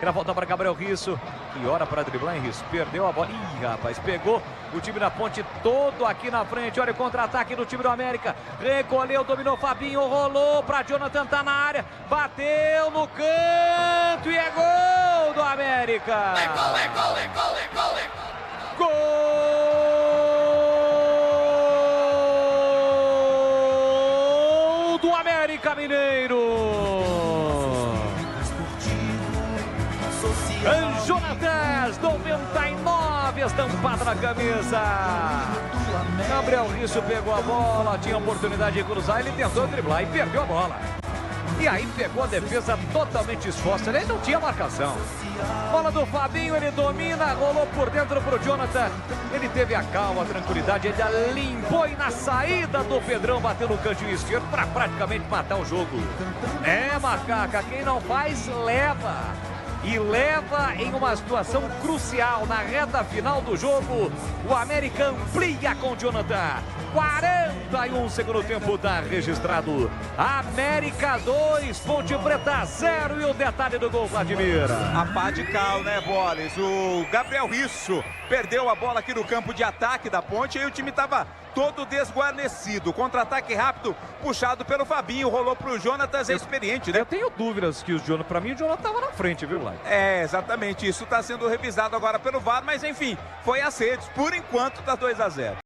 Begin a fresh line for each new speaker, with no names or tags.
Era volta para Gabriel Risso, que hora para driblar em Risso, perdeu a bola, ih rapaz, pegou o time da Ponte todo aqui na frente, olha o contra-ataque do time do América, recolheu, dominou Fabinho, rolou para Jonathan, tá na área, bateu no canto e é gol do América!
É gol, é gol, é gol, é gol, é gol!
Gol do América Mineiro! Jonatas, 99, estampado na camisa. Gabriel Risso pegou a bola, tinha oportunidade de cruzar, ele tentou driblar e perdeu a bola. E aí pegou a defesa totalmente exposta, ele não tinha marcação. Bola do Fabinho, ele domina, rolou por dentro pro Jonathan. Ele teve a calma, a tranquilidade, ele limpou e na saída do Pedrão bateu no cantinho esquerdo para praticamente matar o jogo. É, Macaca, quem não faz, leva. E leva em uma situação crucial na reta final do jogo. O América amplia com o Jonathan. 41 segundo tempo está registrado. América 2, Ponte Preta 0. E o detalhe do gol, Vladimir.
A pá de cal, né, Boles? O Gabriel Risso perdeu a bola aqui no campo de ataque da Ponte e o time estava todo desguarnecido. Contra-ataque rápido, puxado pelo Fabinho, rolou pro Jonatas, é experiente, né?
Eu tenho dúvidas que o Jonathan, pra mim, o Jonathan estava na frente, viu, Lai?
É, exatamente. Isso está sendo revisado agora pelo VAR, mas enfim, foi a Cedes. Por enquanto, tá 2 a 0.